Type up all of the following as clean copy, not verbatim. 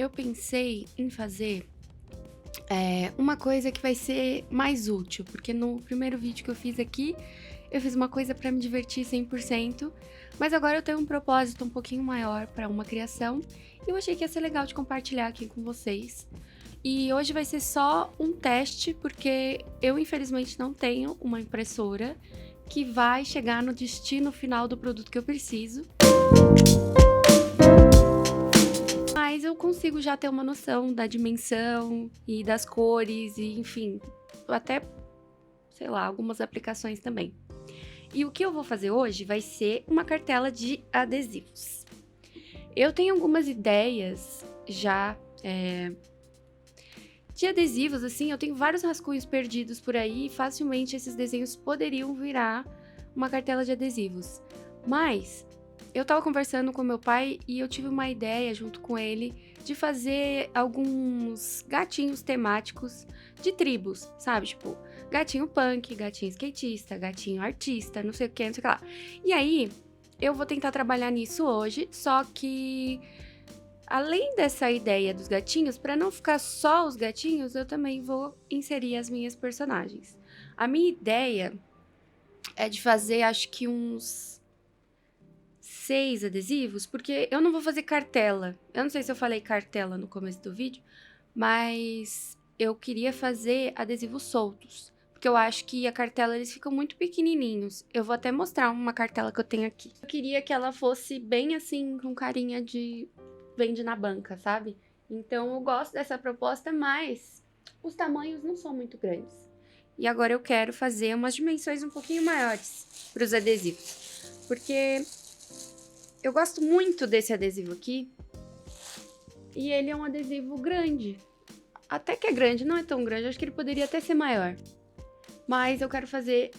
eu pensei em fazer uma coisa que vai ser mais útil, porque no primeiro vídeo que eu fiz aqui, eu fiz uma coisa para me divertir 100%, mas agora eu tenho um propósito um pouquinho maior para uma criação, e eu achei que ia ser legal de compartilhar aqui com vocês. E hoje vai ser só um teste, porque eu infelizmente não tenho uma impressora que vai chegar no destino final do produto que eu preciso. Mas eu consigo já ter uma noção da dimensão e das cores e, enfim, até, sei lá, algumas aplicações também. E o que eu vou fazer hoje vai ser uma cartela de adesivos. Eu tenho algumas ideias já de adesivos, assim, eu tenho vários rascunhos perdidos por aí e facilmente esses desenhos poderiam virar uma cartela de adesivos. Mas eu tava conversando com meu pai e eu tive uma ideia junto com ele de fazer alguns gatinhos temáticos de tribos, sabe? Tipo, gatinho punk, gatinho skatista, gatinho artista, não sei o que, não sei o que lá. E aí, eu vou tentar trabalhar nisso hoje, só que além dessa ideia dos gatinhos, para não ficar só os gatinhos, eu também vou inserir as minhas personagens. A minha ideia é de fazer, acho que uns 6 adesivos, porque eu não vou fazer cartela. Eu não sei se eu falei cartela no começo do vídeo, mas eu queria fazer adesivos soltos, porque eu acho que a cartela eles ficam muito pequenininhos. Eu vou até mostrar uma cartela que eu tenho aqui. Eu queria que ela fosse bem assim, com carinha de vende na banca, sabe? Então eu gosto dessa proposta, mas os tamanhos não são muito grandes. E agora eu quero fazer umas dimensões um pouquinho maiores para os adesivos, porque eu gosto muito desse adesivo aqui e ele é um adesivo grande. Até que é grande, não é tão grande, acho que ele poderia até ser maior. Mas eu quero fazer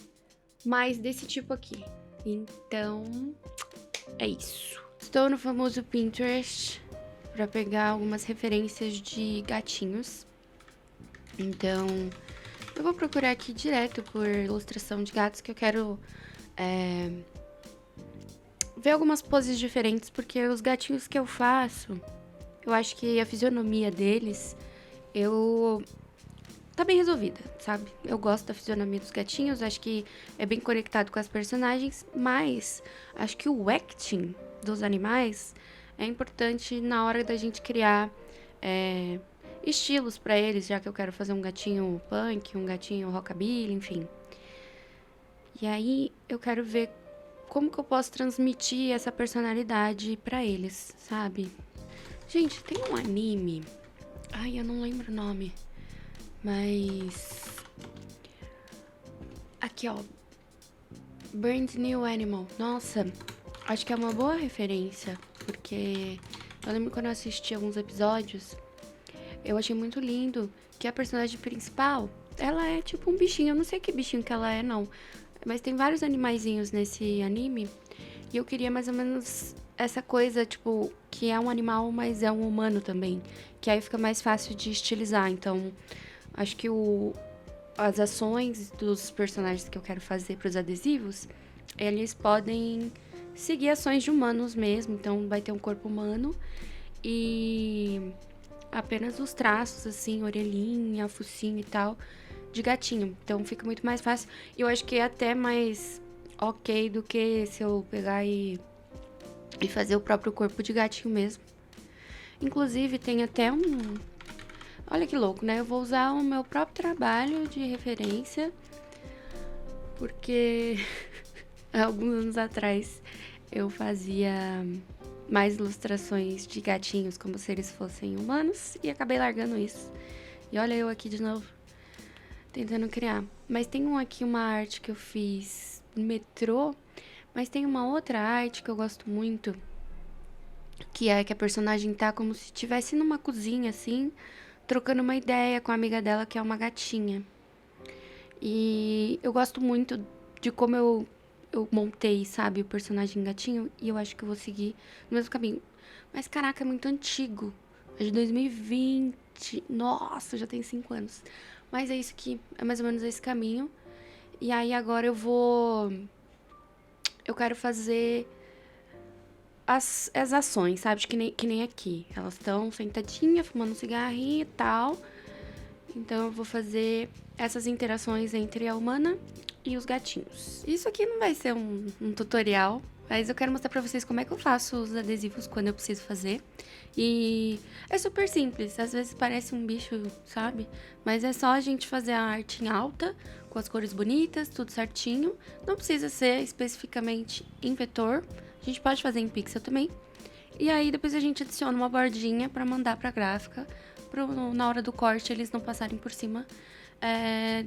mais desse tipo aqui. Então, é isso. Estou no famoso Pinterest para pegar algumas referências de gatinhos. Então, eu vou procurar aqui direto por ilustração de gatos, que eu quero ver algumas poses diferentes, porque os gatinhos que eu faço, eu acho que a fisionomia deles, tá bem resolvida, sabe? Eu gosto da fisionomia dos gatinhos, acho que é bem conectado com as personagens, mas acho que o acting dos animais é importante na hora da gente criar estilos pra eles, já que eu quero fazer um gatinho punk, um gatinho rockabilly, enfim. E aí eu quero ver como que eu posso transmitir essa personalidade pra eles, sabe? Gente, tem um anime, ai, eu não lembro o nome, mas aqui, ó, Brand New Animal. Nossa, acho que é uma boa referência, porque eu lembro quando eu assisti alguns episódios, eu achei muito lindo que a personagem principal, ela é tipo um bichinho, eu não sei que bichinho que ela é, não, mas tem vários animaizinhos nesse anime, e eu queria mais ou menos essa coisa, tipo, que é um animal, mas é um humano também, que aí fica mais fácil de estilizar, então acho que as ações dos personagens que eu quero fazer para os adesivos, eles podem seguir ações de humanos mesmo. Então vai ter um corpo humano e apenas os traços, assim, orelhinha, focinho e tal, de gatinho. Então fica muito mais fácil. E eu acho que é até mais ok do que se eu pegar e fazer o próprio corpo de gatinho mesmo. Inclusive tem até um... Olha que louco, né? Eu vou usar o meu próprio trabalho de referência, porque há alguns anos atrás eu fazia mais ilustrações de gatinhos como se eles fossem humanos e acabei largando isso. E olha eu aqui de novo, tentando criar. Mas tem aqui uma arte que eu fiz no metrô, mas tem uma outra arte que eu gosto muito, que é que a personagem tá como se estivesse numa cozinha, assim, trocando uma ideia com a amiga dela, que é uma gatinha. E eu gosto muito de como eu montei, sabe, o personagem gatinho, e eu acho que eu vou seguir no mesmo caminho. Mas, caraca, é muito antigo. É de 2020. Nossa, já tem 5 anos. Mas é isso aqui, é mais ou menos esse caminho. E aí agora eu quero fazer as ações, sabe? Que nem aqui. Elas estão sentadinhas, fumando um cigarrinho e tal. Então eu vou fazer essas interações entre a humana e os gatinhos. Isso aqui não vai ser um tutorial, mas eu quero mostrar pra vocês como é que eu faço os adesivos quando eu preciso fazer. E é super simples, às vezes parece um bicho, sabe? Mas é só a gente fazer a arte em alta, com as cores bonitas, tudo certinho. Não precisa ser especificamente em vetor, a gente pode fazer em pixel também. E aí depois a gente adiciona uma bordinha pra mandar pra gráfica, na hora do corte eles não passarem por cima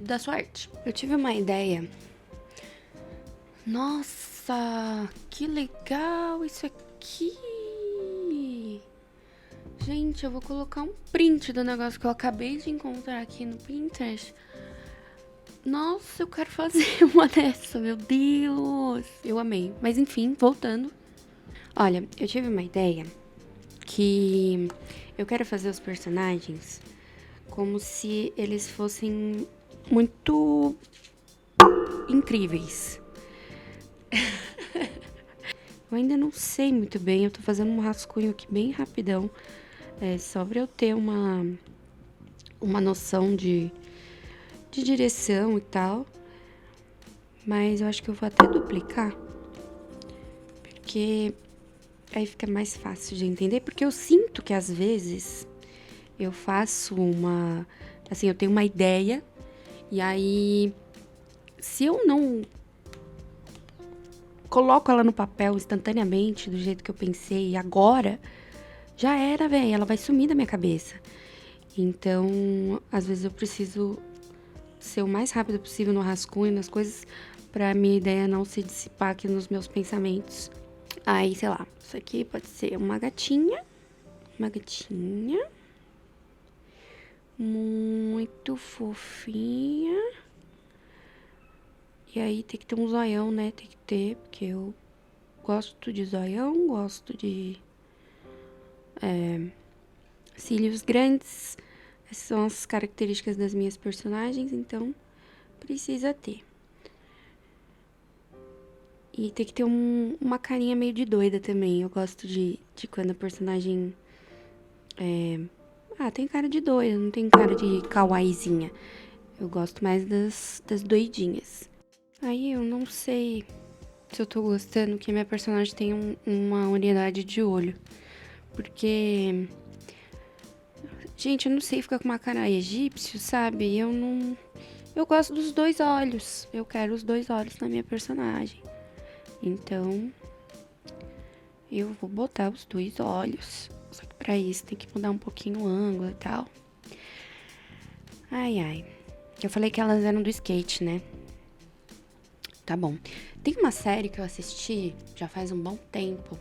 da sua arte. Eu tive uma ideia. Nossa, que legal isso aqui! Gente, eu vou colocar um print do negócio que eu acabei de encontrar aqui no Pinterest. Nossa, eu quero fazer uma dessa, meu Deus! Eu amei. Mas enfim, voltando. Olha, eu tive uma ideia que eu quero fazer os personagens como se eles fossem muito incríveis. Eu ainda não sei muito bem, eu tô fazendo um rascunho aqui bem rapidão, só pra eu ter uma noção de direção e tal. Mas eu acho que eu vou até duplicar, porque aí fica mais fácil de entender, porque eu sinto que às vezes eu faço assim, eu tenho uma ideia, e aí, se eu não coloco ela no papel instantaneamente, do jeito que eu pensei agora, já era, velho, ela vai sumir da minha cabeça. Então, às vezes eu preciso ser o mais rápido possível no rascunho, nas coisas, pra minha ideia não se dissipar aqui nos meus pensamentos. Aí, sei lá, isso aqui pode ser uma gatinha muito fofinha. E aí tem que ter um zoião, né? Tem que ter, porque eu gosto de zoião, gosto de cílios grandes. Essas são as características das minhas personagens, então precisa ter. E tem que ter uma carinha meio de doida também. Eu gosto de quando a personagem tem cara de doida, não tem cara de kawaiizinha. Eu gosto mais das doidinhas. Aí eu não sei se eu tô gostando que minha personagem tem uma unidade de olho. Porque, gente, eu não sei ficar com uma cara egípcio, sabe? Eu gosto dos dois olhos. Eu quero os dois olhos na minha personagem. Então, eu vou botar os dois olhos. Só que pra isso tem que mudar um pouquinho o ângulo e tal. Ai, ai. Eu falei que elas eram do skate, né? Tá bom. Tem uma série que eu assisti já faz um bom tempo.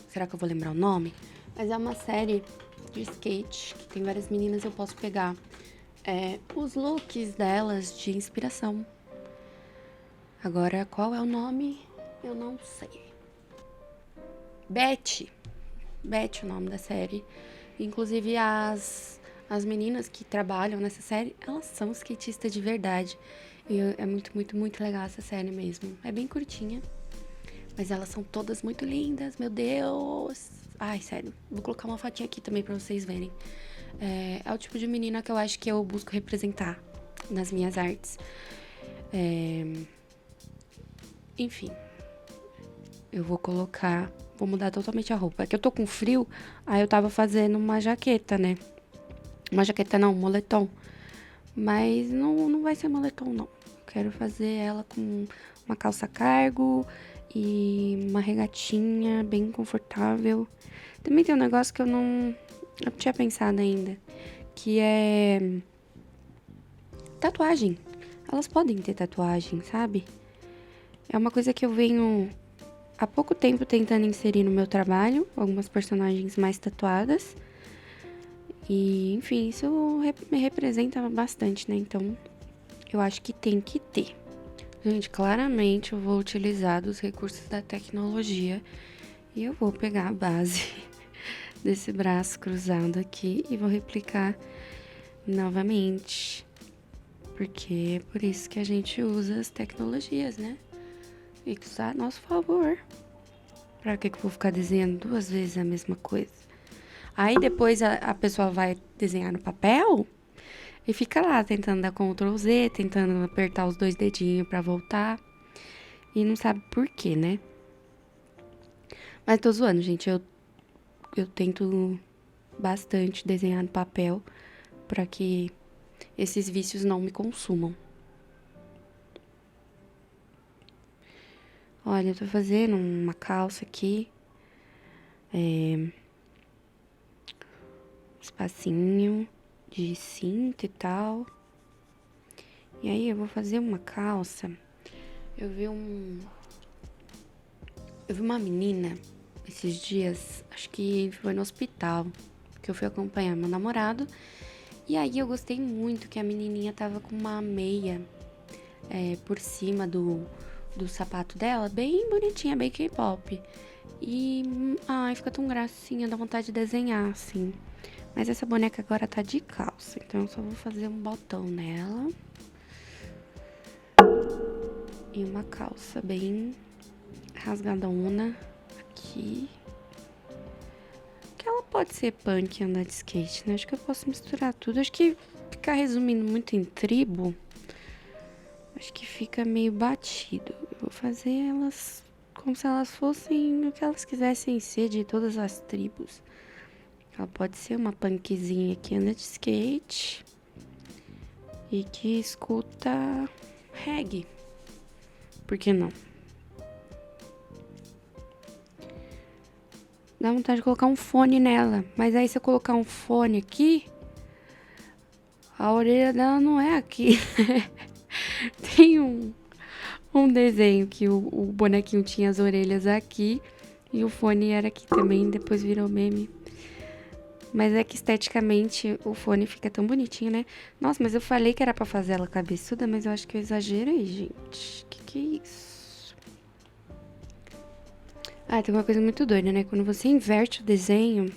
Será que eu vou lembrar o nome? Mas é uma série de skate que tem várias meninas, eu posso pegar os looks delas de inspiração. Agora, qual é o nome? Eu não sei. Beth. Beth, o nome da série. Inclusive, as meninas que trabalham nessa série, elas são skatistas de verdade. E é muito, muito, muito legal essa série mesmo. É bem curtinha, mas elas são todas muito lindas, meu Deus. Ai, sério. Vou colocar uma fotinha aqui também pra vocês verem. É o tipo de menina que eu acho que eu busco representar nas minhas artes. Enfim. Eu vou mudar totalmente a roupa. É que eu tô com frio, aí eu tava fazendo uma jaqueta, né? Uma jaqueta não, um moletom. Mas não vai ser moletom, não. Eu quero fazer ela com uma calça cargo e uma regatinha bem confortável. Também tem um negócio que eu não tinha pensado ainda, que é tatuagem. Elas podem ter tatuagem, sabe? É uma coisa que eu venho há pouco tempo tentando inserir no meu trabalho, algumas personagens mais tatuadas. E, enfim, isso me representa bastante, né? Então, eu acho que tem que ter. Gente, claramente eu vou utilizar dos recursos da tecnologia e eu vou pegar a base desse braço cruzado aqui e vou replicar novamente. Porque é por isso que a gente usa as tecnologias, né? E que está a nosso favor. Pra que eu vou ficar desenhando 2 vezes a mesma coisa? Aí depois a pessoa vai desenhar no papel e fica lá tentando dar Ctrl Z, tentando apertar os 2 dedinhos pra voltar. E não sabe por quê, né? Mas tô zoando, gente. Eu tento bastante desenhar no papel pra que esses vícios não me consumam. Olha, eu tô fazendo uma calça aqui. Espacinho de cinta e tal. E aí eu vou fazer uma calça. Eu vi uma menina esses dias, acho que foi no hospital, que eu fui acompanhar meu namorado. E aí eu gostei muito que a menininha tava com uma meia por cima do sapato dela, bem bonitinha, bem K-pop. E, ai, fica tão gracinha, dá vontade de desenhar, assim. Mas essa boneca agora tá de calça, então eu só vou fazer um botão nela. E uma calça bem rasgadona aqui. Que ela pode ser punk e andar de skate, né? Acho que eu posso misturar tudo. Acho que ficar resumindo muito em tribo, acho que fica meio batido. Eu vou fazer elas como se elas fossem o que elas quisessem ser de todas as tribos. Ela pode ser uma punkzinha que anda de skate e que escuta reggae. Por que não? Dá vontade de colocar um fone nela. Mas aí se eu colocar um fone aqui, a orelha dela não é aqui. Tem um desenho que o bonequinho tinha as orelhas aqui e o fone era aqui também, depois virou meme. Mas é que esteticamente o fone fica tão bonitinho, né? Nossa, mas eu falei que era pra fazer ela cabeçuda, mas eu acho que eu exagerei, gente. Que é isso? Ah, tem uma coisa muito doida, né? Quando você inverte o desenho,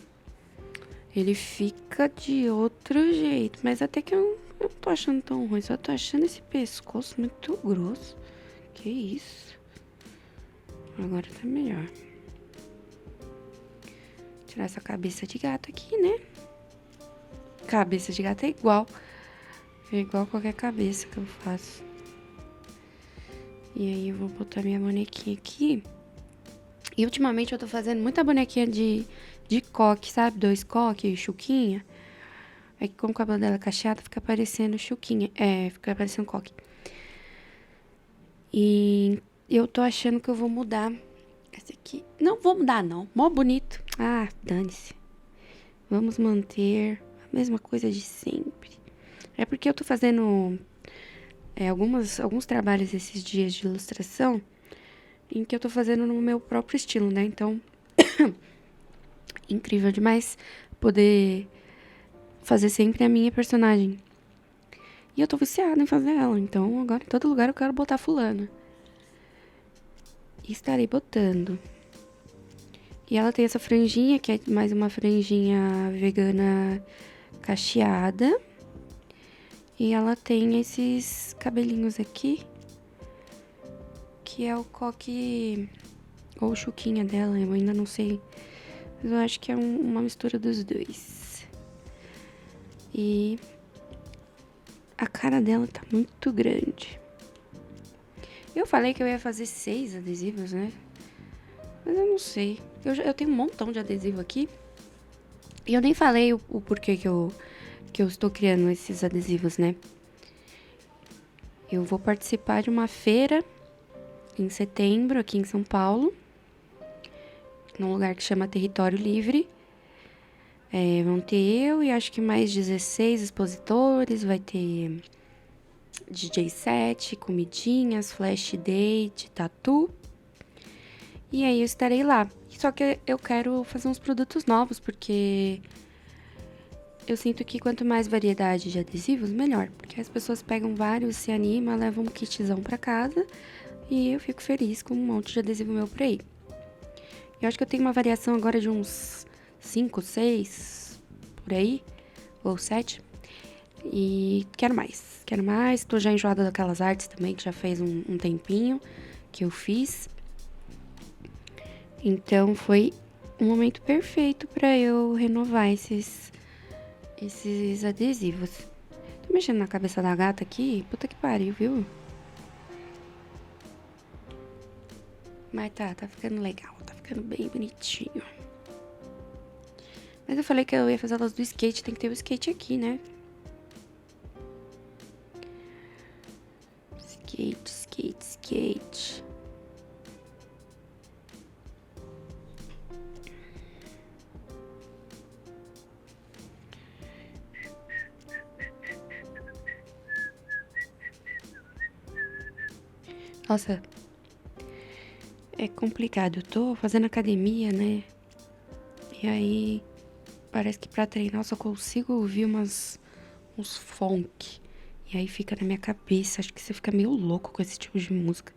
ele fica de outro jeito. Mas até que eu não tô achando tão ruim, só tô achando esse pescoço muito grosso. Que isso? Agora tá melhor. Tirar essa cabeça de gato aqui, né? Cabeça de gato é igual. É igual qualquer cabeça que eu faço. E aí eu vou botar minha bonequinha aqui. E ultimamente eu tô fazendo muita bonequinha de coque, sabe? 2 coque e chuquinha. Aí como o cabelo dela é cacheado, fica parecendo chuquinha. Fica parecendo coque. E eu tô achando que eu vou mudar esse aqui. Não vou mudar, não. Mó bonito. Ah, dane-se. Vamos manter a mesma coisa de sempre. É porque eu tô fazendo alguns trabalhos esses dias de ilustração em que eu tô fazendo no meu próprio estilo, né? Então, incrível demais poder fazer sempre a minha personagem. E eu tô viciada em fazer ela, então agora em todo lugar eu quero botar fulana. E estarei botando. E ela tem essa franjinha, que é mais uma franjinha vegana cacheada. E ela tem esses cabelinhos aqui, que é o coque ou chuquinha dela, eu ainda não sei. Mas eu acho que é uma mistura dos dois. E a cara dela tá muito grande. Eu falei que eu ia fazer 6 adesivos, né? Mas eu não sei. Eu tenho um montão de adesivo aqui. E eu nem falei o porquê que eu estou criando esses adesivos, né? Eu vou participar de uma feira em setembro, aqui em São Paulo, num lugar que chama Território Livre. Vão ter eu e acho que mais 16 expositores, vai ter DJ set, comidinhas, flash date, tatu. E aí eu estarei lá. Só que eu quero fazer uns produtos novos, porque eu sinto que quanto mais variedade de adesivos, melhor. Porque as pessoas pegam vários, se animam, levam um kitzão pra casa e eu fico feliz com um monte de adesivo meu por aí. Eu acho que eu tenho uma variação agora de uns 5, 6, por aí, ou 7. E quero mais. Tô já enjoada daquelas artes também, que já fez um tempinho que eu fiz. Então foi um momento perfeito pra eu renovar esses adesivos. Tô mexendo na cabeça da gata aqui, puta que pariu, viu? Mas tá ficando legal, tá ficando bem bonitinho. Mas eu falei que eu ia fazer elas do skate, tem que ter o skate aqui, né? Skate, skate, skate. Nossa, é complicado. Eu tô fazendo academia, né? E aí, parece que pra treinar eu só consigo ouvir uns funk. E aí fica na minha cabeça. Acho que você fica meio louco com esse tipo de música.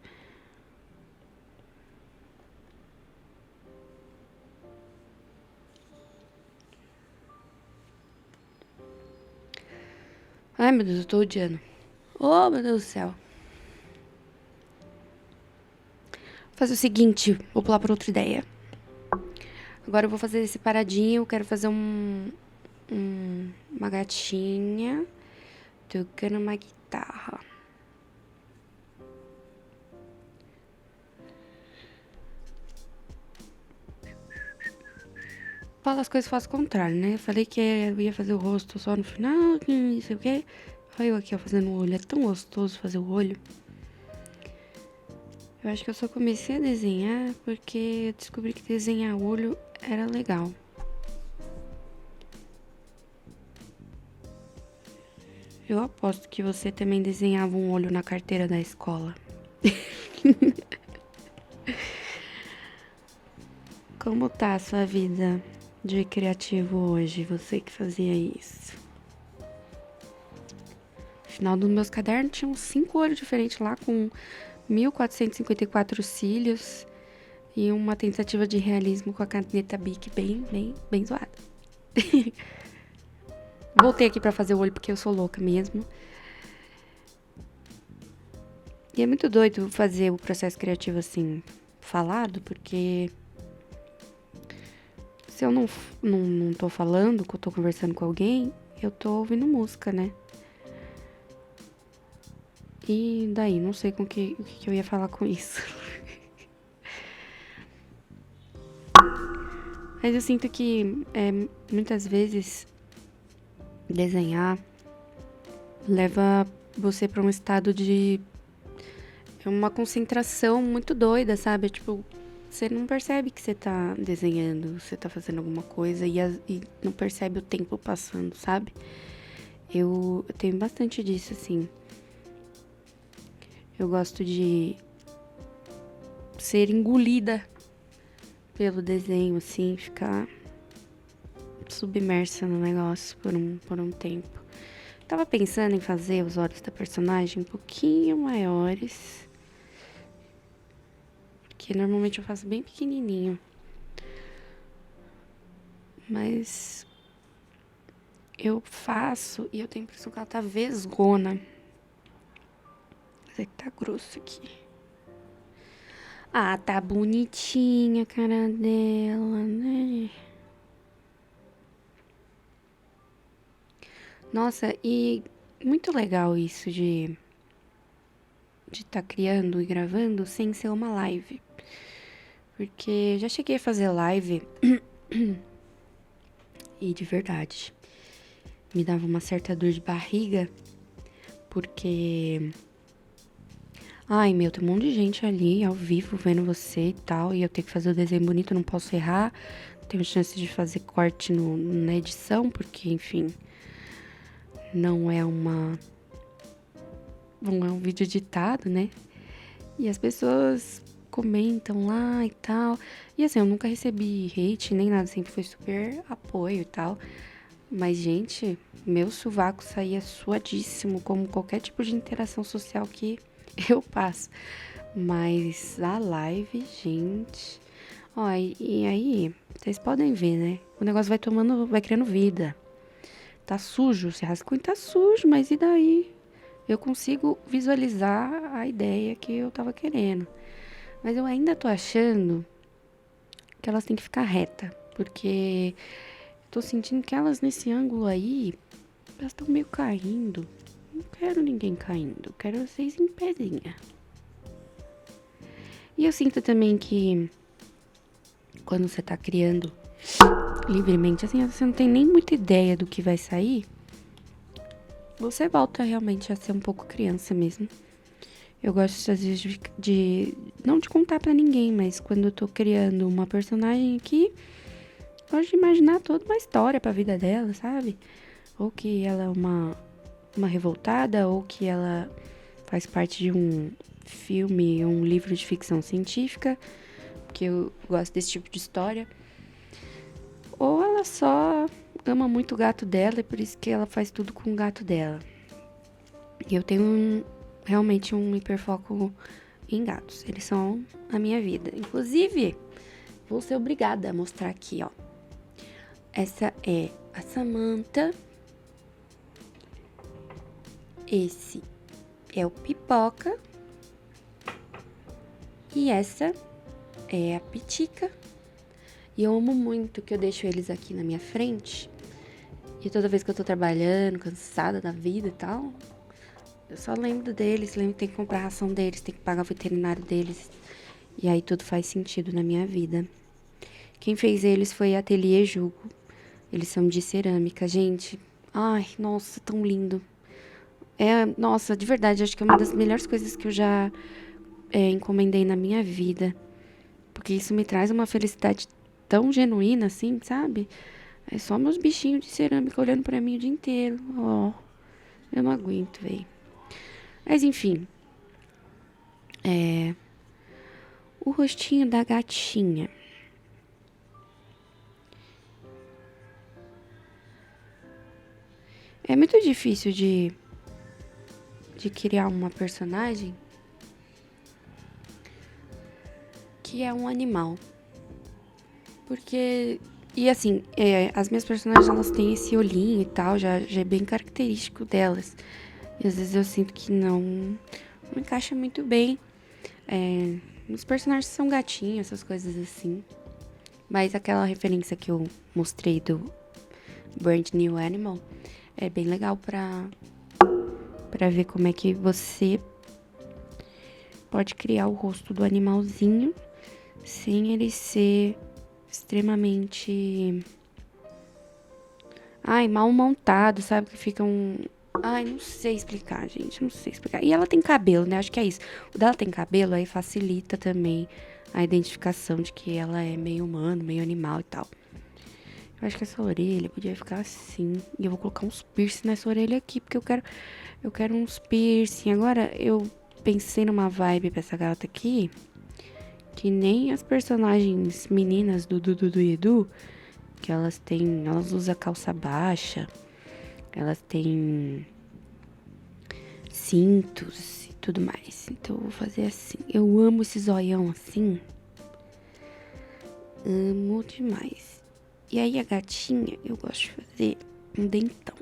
Ai, meu Deus, eu tô odiando. Oh, meu Deus do céu. Vou fazer o seguinte, vou pular pra outra ideia. Agora eu vou fazer esse paradinho. Eu quero fazer uma gatinha tocando uma guitarra. Falo as coisas, faço o contrário, né? Eu falei que eu ia fazer o rosto só no final, que não sei o quê. Olha eu aqui, ó, fazendo o olho. É tão gostoso fazer o olho. Eu acho que eu só comecei a desenhar porque eu descobri que desenhar o olho era legal. Eu aposto que você também desenhava um olho na carteira da escola. Como tá a sua vida de criativo hoje? Você que fazia isso. No final dos meus cadernos tinham 5 olhos diferentes lá com 1454 cílios e uma tentativa de realismo com a caneta Bic bem zoada. Voltei aqui pra fazer o olho porque eu sou louca mesmo. E é muito doido fazer o processo criativo assim, falado, porque se eu não tô falando, que eu tô conversando com alguém, eu tô ouvindo música, né? E daí, não sei o que eu ia falar com isso. Mas eu sinto que muitas vezes desenhar leva você pra um estado de uma concentração muito doida, sabe? Tipo, você não percebe que você tá desenhando, você tá fazendo alguma coisa e não percebe o tempo passando, sabe? Eu tenho bastante disso, assim. Eu gosto de ser engolida pelo desenho, assim, ficar submersa no negócio por um tempo. Tava pensando em fazer os olhos da personagem um pouquinho maiores, porque normalmente eu faço bem pequenininho. Mas eu faço e eu tenho a impressão que ela tá vesgona. Mas é que tá grosso aqui. Ah, tá bonitinha a cara dela, né? Nossa, e muito legal isso de estar criando e gravando sem ser uma live. Porque eu já cheguei a fazer live e de verdade me dava uma certa dor de barriga, porque ai, meu, tem um monte de gente ali ao vivo vendo você e tal, e eu tenho que fazer o desenho bonito, não posso errar. Tenho chance de fazer corte na edição, porque, enfim, não é não é um vídeo editado, né? E as pessoas comentam lá e tal. E assim, eu nunca recebi hate nem nada, sempre foi super apoio e tal. Mas, gente, meu sovaco saía suadíssimo, como qualquer tipo de interação social que eu passo. Mas a live, gente. Ó, e aí, vocês podem ver, né? O negócio vai criando vida. Tá sujo, esse rascunho tá sujo, mas e daí? Eu consigo visualizar a ideia que eu tava querendo. Mas eu ainda tô achando que elas têm que ficar reta, porque tô sentindo que elas nesse ângulo aí, elas estão meio caindo. Não quero ninguém caindo, quero vocês em pezinha. E eu sinto também que quando você tá criando livremente, assim, você não tem nem muita ideia do que vai sair, você volta realmente a ser um pouco criança mesmo. Eu gosto, às vezes, não de contar pra ninguém, mas quando eu tô criando uma personagem aqui, gosto de imaginar toda uma história pra vida dela, sabe? Ou que ela é uma revoltada, ou que ela faz parte de um filme, um livro de ficção científica, porque eu gosto desse tipo de história. Ou ela só ama muito o gato dela e por isso que ela faz tudo com o gato dela. E eu tenho realmente um hiperfoco em gatos. Eles são a minha vida. Inclusive, vou ser obrigada a mostrar aqui, ó. Essa é a Samantha. Esse é o Pipoca. E essa é a Pitica. E eu amo muito que eu deixo eles aqui na minha frente. E toda vez que eu tô trabalhando, cansada da vida e tal, eu só lembro deles, lembro que tem que comprar a ração deles, tem que pagar o veterinário deles. E aí tudo faz sentido na minha vida. Quem fez eles foi a Ateliê Jugo. Eles são de cerâmica, gente. Ai, nossa, tão lindo. Nossa, de verdade, acho que é uma das melhores coisas que eu já encomendei na minha vida. Porque isso me traz uma felicidade tão genuína, assim, sabe? É só meus bichinhos de cerâmica olhando pra mim o dia inteiro. Ó, eu não aguento, véi. Mas, enfim. O rostinho da gatinha. É muito difícil de criar uma personagem que é um animal. Porque... E assim, as minhas personagens, elas têm esse olhinho e tal, já é bem característico delas. E às vezes eu sinto que não encaixa muito bem. Os personagens são gatinhos, essas coisas assim. Mas aquela referência que eu mostrei do Brand New Animal é bem legal pra ver como é que você pode criar o rosto do animalzinho sem ele ser extremamente... mal montado, sabe? Que fica não sei explicar, gente. Não sei explicar. E ela tem cabelo, né? Acho que é isso. O dela tem cabelo, aí facilita também a identificação de que ela é meio humano, meio animal e tal. Eu acho que essa orelha podia ficar assim. E eu vou colocar uns piercing nessa orelha aqui, porque eu quero uns piercing. Agora, eu pensei numa vibe pra essa gata aqui, que nem as personagens meninas do Dudu e Edu, que elas usam calça baixa, elas têm cintos e tudo mais. Então eu vou fazer assim. Eu amo esse zoião assim. Amo demais. E aí a gatinha, eu gosto de fazer um dentão.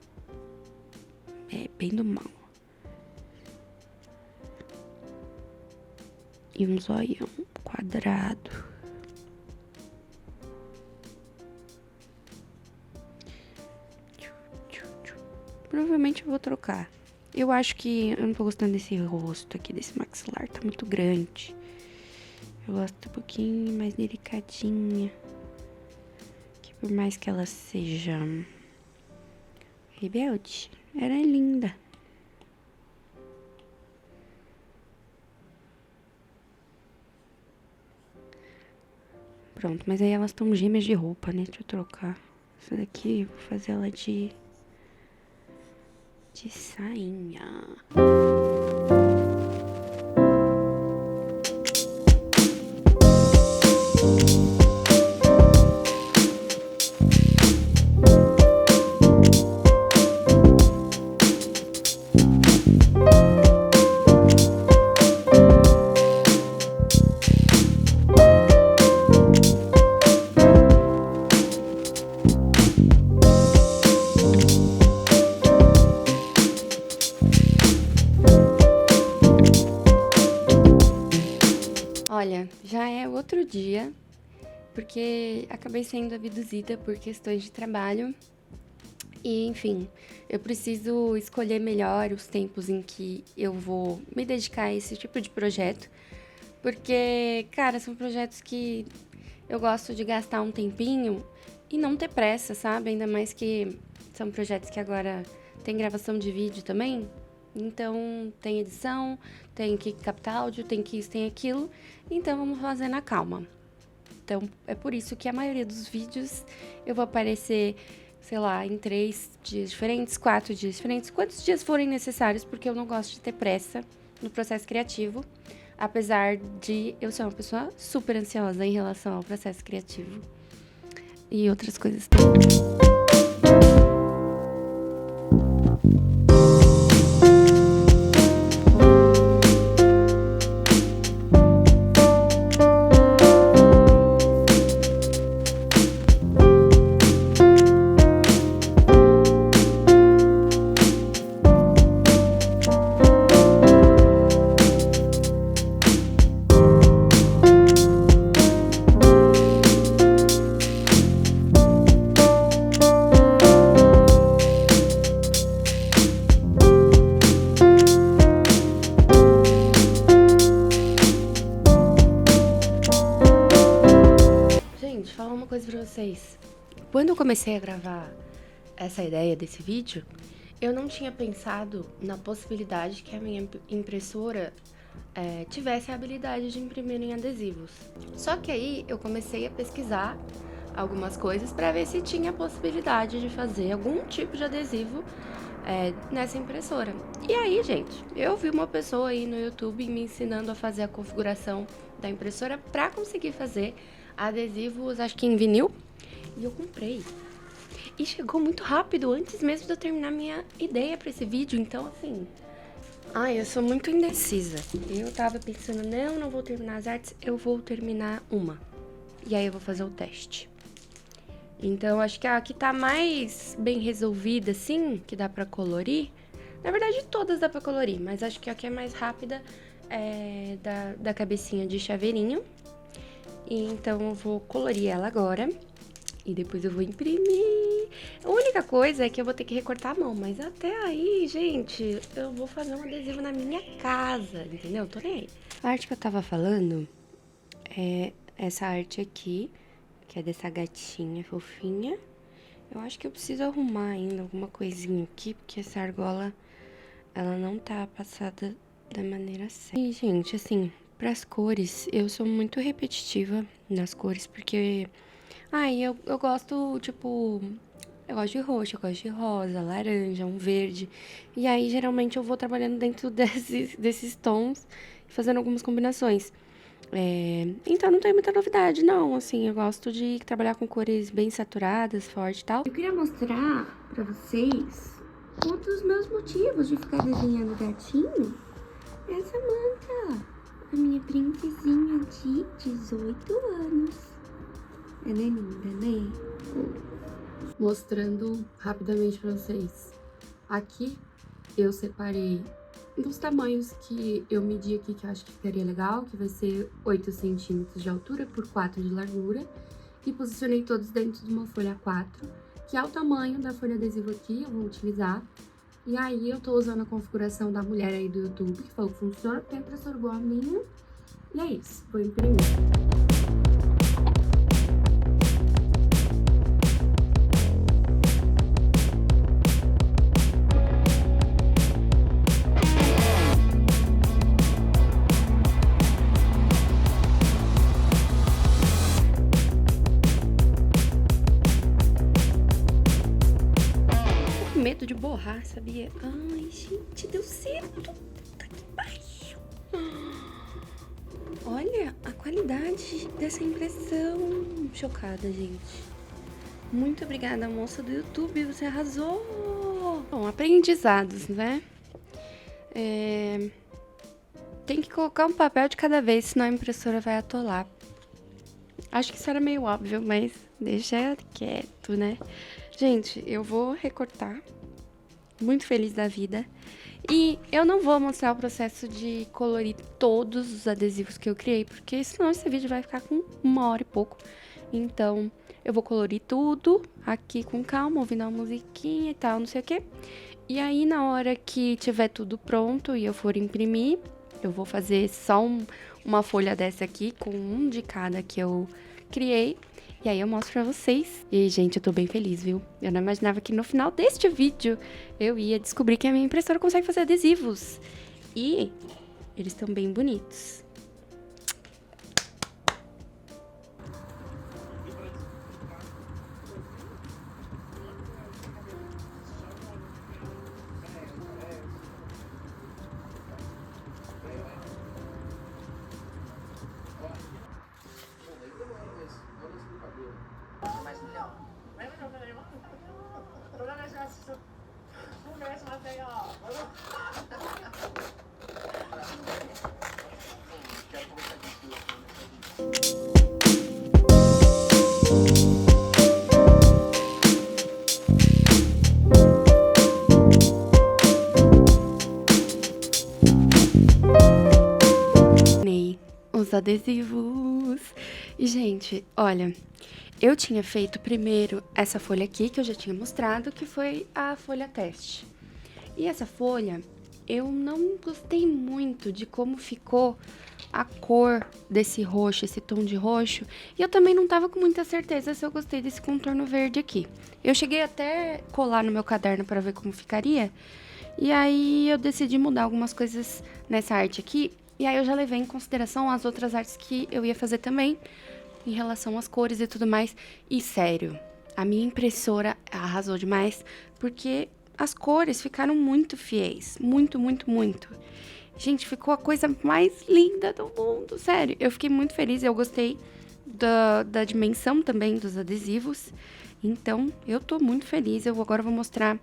É bem do mal. E um zoião quadrado. Provavelmente eu vou trocar. Eu acho que eu não tô gostando desse rosto aqui, desse maxilar. Tá muito grande. Eu gosto um pouquinho mais delicadinha. Que por mais que ela seja rebelde, ela é linda. Pronto, mas aí elas estão gêmeas de roupa, né? Deixa eu trocar. Essa daqui, vou fazer ela de sainha. Olha, já é outro dia porque acabei sendo abduzida por questões de trabalho. E, enfim, eu preciso escolher melhor os tempos em que eu vou me dedicar a esse tipo de projeto. Porque, cara, são projetos que eu gosto de gastar um tempinho e não ter pressa, sabe? Ainda mais que são projetos que agora tem gravação de vídeo também. Então, tem edição, tem que captar áudio, tem que isso, tem aquilo. Então, vamos fazer na calma. Então, é por isso que a maioria dos vídeos eu vou aparecer, sei lá, em 3 dias diferentes, 4 dias diferentes, quantos dias forem necessários, porque eu não gosto de ter pressa no processo criativo, apesar de eu ser uma pessoa super ansiosa em relação ao processo criativo e outras coisas também. Gente, falar uma coisa pra vocês. Quando eu comecei a gravar essa ideia desse vídeo, eu não tinha pensado na possibilidade que a minha impressora tivesse a habilidade de imprimir em adesivos. Só que aí eu comecei a pesquisar algumas coisas para ver se tinha a possibilidade de fazer algum tipo de adesivo nessa impressora. E aí, gente, eu vi uma pessoa aí no YouTube me ensinando a fazer a configuração da impressora para conseguir fazer adesivos, acho que em vinil, e eu comprei. E chegou muito rápido, antes mesmo de eu terminar minha ideia para esse vídeo, então assim... Ai, eu sou muito indecisa. Eu tava pensando, não vou terminar as artes, eu vou terminar uma. E aí eu vou fazer o teste. Então, acho que a que tá mais bem resolvida, assim, que dá pra colorir... Na verdade, todas dá pra colorir, mas acho que a que é mais rápida é da cabecinha de chaveirinho. E então, eu vou colorir ela agora. E depois eu vou imprimir. A única coisa é que eu vou ter que recortar a mão, mas até aí, gente, eu vou fazer um adesivo na minha casa, entendeu? Tô nem aí. A arte que eu tava falando é essa arte aqui, que é dessa gatinha fofinha. Eu acho que eu preciso arrumar ainda alguma coisinha aqui, porque essa argola, ela não tá passada da maneira certa. E, gente, assim, pras cores, eu sou muito repetitiva nas cores, porque... eu gosto, tipo... Eu gosto de roxo, eu gosto de rosa, laranja, um verde. E aí, geralmente, eu vou trabalhando dentro desses tons, fazendo algumas combinações. Então, não tem muita novidade, não. Assim, eu gosto de trabalhar com cores bem saturadas, forte e tal. Eu queria mostrar pra vocês um dos meus motivos de ficar desenhando gatinho. Essa manta, a minha princesinha de 18 anos. Ela é linda, né? Mostrando rapidamente pra vocês. Aqui eu separei dos tamanhos que eu medi aqui, que eu acho que ficaria legal, que vai ser 8 centímetros de altura por 4 de largura. E posicionei todos dentro de uma folha A4, que é o tamanho da folha adesiva aqui, eu vou utilizar. E aí eu tô usando a configuração da mulher aí do YouTube, que falou que funciona, tem impressora igual a minha. E é isso, vou imprimir. Medo de borrar, sabia? Ai, gente, deu certo. Puta que pariu. Olha a qualidade dessa impressão. Chocada, gente. Muito obrigada, moça do YouTube. Você arrasou. Bom, aprendizados, né? Tem que colocar um papel de cada vez, senão a impressora vai atolar. Acho que isso era meio óbvio, mas deixa quieto, né? Gente, eu vou recortar. Muito feliz da vida. E eu não vou mostrar o processo de colorir todos os adesivos que eu criei, porque senão esse vídeo vai ficar com 1 hora e pouco. Então, eu vou colorir tudo aqui com calma, ouvindo uma musiquinha e tal, não sei o quê. E aí, na hora que tiver tudo pronto e eu for imprimir, eu vou fazer só uma folha dessa aqui, com um de cada que eu criei. E aí eu mostro pra vocês. E, gente, eu tô bem feliz, viu? Eu não imaginava que no final deste vídeo eu ia descobrir que a minha impressora consegue fazer adesivos. E eles estão bem bonitos. Os adesivos. E, gente, olha, eu tinha feito primeiro essa folha aqui, que eu já tinha mostrado, que foi a folha teste. E essa folha, eu não gostei muito de como ficou a cor desse roxo, esse tom de roxo. E eu também não tava com muita certeza se eu gostei desse contorno verde aqui. Eu cheguei até colar no meu caderno para ver como ficaria. E aí eu decidi mudar algumas coisas nessa arte aqui. E aí eu já levei em consideração as outras artes que eu ia fazer também, em relação às cores e tudo mais. E sério, a minha impressora arrasou demais, porque as cores ficaram muito fiéis. Muito, muito, muito. Gente, ficou a coisa mais linda do mundo, sério. Eu fiquei muito feliz, eu gostei da dimensão também dos adesivos. Então, eu tô muito feliz. Eu agora vou mostrar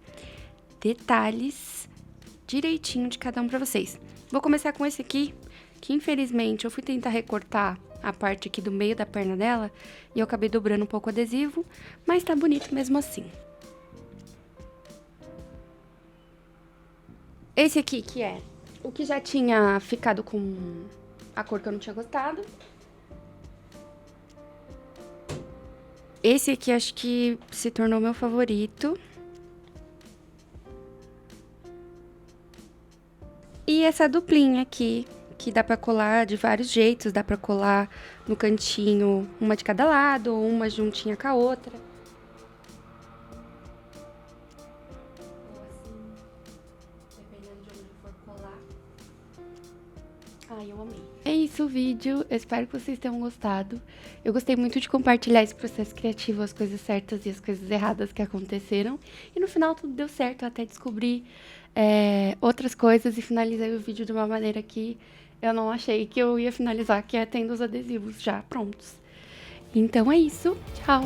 detalhes direitinho de cada um pra vocês. Vou começar com esse aqui, que infelizmente eu fui tentar recortar a parte aqui do meio da perna dela e eu acabei dobrando um pouco o adesivo, mas tá bonito mesmo assim. Esse aqui que é o que já tinha ficado com a cor que eu não tinha gostado. Esse aqui acho que se tornou meu favorito. E essa duplinha aqui, que dá pra colar de vários jeitos, dá pra colar no cantinho uma de cada lado, ou uma juntinha com a outra. Ou assim, dependendo de onde for colar. Ai, eu amei. É isso o vídeo, eu espero que vocês tenham gostado. Eu gostei muito de compartilhar esse processo criativo, as coisas certas e as coisas erradas que aconteceram. E no final tudo deu certo, eu até descobri outras coisas e finalizei o vídeo de uma maneira que eu não achei que eu ia finalizar, que é tendo os adesivos já prontos. Então é isso, tchau!